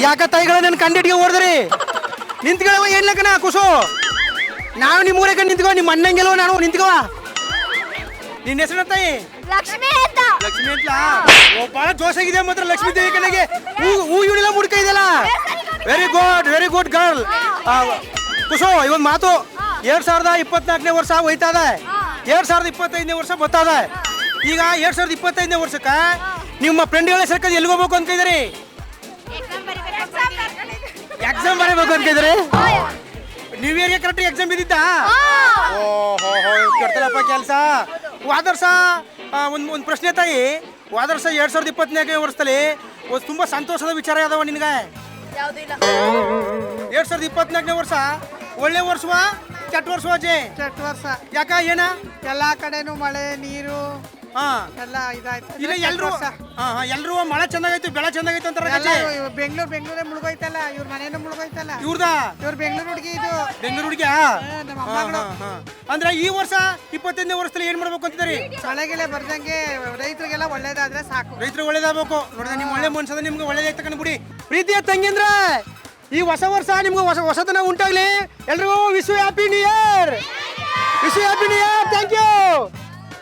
ಯಾಕ ತಾಯಿಗಳ ನನ್ನ ಕಂಡಿಟ್ಟಿಗೆ ಓಡಿದ್ರಿ ನಿಂತ್ಕೊಳ್ಳವ ಏನ್ಲಕ್ಕನ ಕುಸು ನಾವು ನಿಮ್ಮ ಊರೇ ನಿಂತ್ಕೋ ನಿಮ್ಮ ಅಣ್ಣಂಗೆಲ್ವ ನಾನು ನಿಂತ್ಕೋ ನಿನ್ನ ಹೆಸರು ತಾಯಿ ಲಕ್ಷ್ಮಿ ಅಂತ ಲಕ್ಷ್ಮಿ ಅಂತ ಓ ಬಹಳ ಜೋಶಾಗಿದೆ ಮಾತ್ರ ಲಕ್ಷ್ಮೀ ದೇವಿ ಕಡೆಗೆ ಹೂ ಇವಳೆಲ್ಲ ಮುಡ್ಕ ಇದೆಯಲ್ಲ ವೆರಿ ಗುಡ್ ಗರ್ಲ್ ಕುಸು ಇವನ್ ಮಾತು 2024ನೇ ವರ್ಷ ಹೋಯ್ತಾ ಇದೆ 2025ನೇ ವರ್ಷ ಬರ್ತಾ ಇದೆ ಈಗ 2025ನೇ ವರ್ಷಕ್ಕೆ ನಿಮ್ಮ ಫ್ರೆಂಡ್ಗಳ ಸರ್ಕಲ್ ಎಲ್ಲಿಗೆ ಹೋಗ್ಬೇಕು ಅನ್ಕಿದ್ರಿ ಎಕ್ಸಾಮ್ ಬರೀಬೇಕು ಅನ್ಕಿದ್ರಿ ನ್ಯೂ ಇಯರ್ಗೆ ಕರೆಕ್ಟ್ ಎಕ್ಸಾಮ್ ಬಿದ್ದಿದ್ದ ಓಹೋ ಕೆಡ್ತಲಪ್ಪ ಕೆಲಸ ವಾದರ್ಸ ಒಂದು ಪ್ರಶ್ನೆ ತಾಯಿ ವಾದರ್ಸ 2024ನೇ ವರ್ಷದಲ್ಲಿ ತುಂಬ ಸಂತೋಷದ ವಿಚಾರ ಯಾದವ ನಿನಗೆ 2024ನೇ ವರ್ಷ ಒಳ್ಳೆ ವರ್ಷವಾ ಕೆಟ್ಟ ವರ್ಷ ಅಜ್ಜಿ ಕೆಟ್ಟ ವರ್ಷ ಯಾಕ ಏನ ಎಲ್ಲಾ ಕಡೆನೂ ಮಳೆ ನೀರು ಹಾ ಎಲ್ಲ ಇದಾಯ್ತು ಇಲ್ಲ ಎಲ್ರು ಮಳೆ ಚೆನ್ನಾಗೈತು ಬೆಳೆ ಚೆನ್ನಾಗೈತು ಅಂತಾರ ಬೆಂಗಳೂರೇ ಮುಳುಗೋಯ್ತಲ್ಲ ಇವ್ರ ಮನೇನು ಮುಳುಗೋಯ್ತಲ್ಲ ಇವ್ರದ ಇವ್ರ ಬೆಂಗಳೂರು ಹುಡುಗಿ ಇದು ಬೆಂಗಳೂರು ಹುಡುಗಿಯ ನಮ್ಮ ಅಮ್ಮಗಳು ಅಂದ್ರೆ ಈ ವರ್ಷ 25ನೇ ವರ್ಷದಲ್ಲಿ ಏನ್ ಮಾಡ್ಬೇಕು ಅಂತಿದ್ದೀರಿ ಮಳೆಗೆಲ್ಲ ಬರ್ದಂಗೆ ರೈತರಿಗೆಲ್ಲ ಒಳ್ಳೇದಾದ್ರೆ ಸಾಕು ರೈತರು ಒಳ್ಳೇದಾಗಬೇಕು ನೋಡಿದ್ರೆ ನಿಮ್ ಒಳ್ಳೆ ಮನ್ಸದ ನಿಮ್ಗೆ ಒಳ್ಳೇದಾಯ್ತು ತಗೊಂಡು ಬಿಡಿ ಪ್ರೀತಿಯ ತಂಗಿಂದ್ರ ಈ ಹೊಸ ವರ್ಷ ನಿಮ್ಗೆ ಹೊಸತನ ಉಂಟಾಗ್ಲಿ ಎಲ್ರಿಗೂ wish happy new year thank you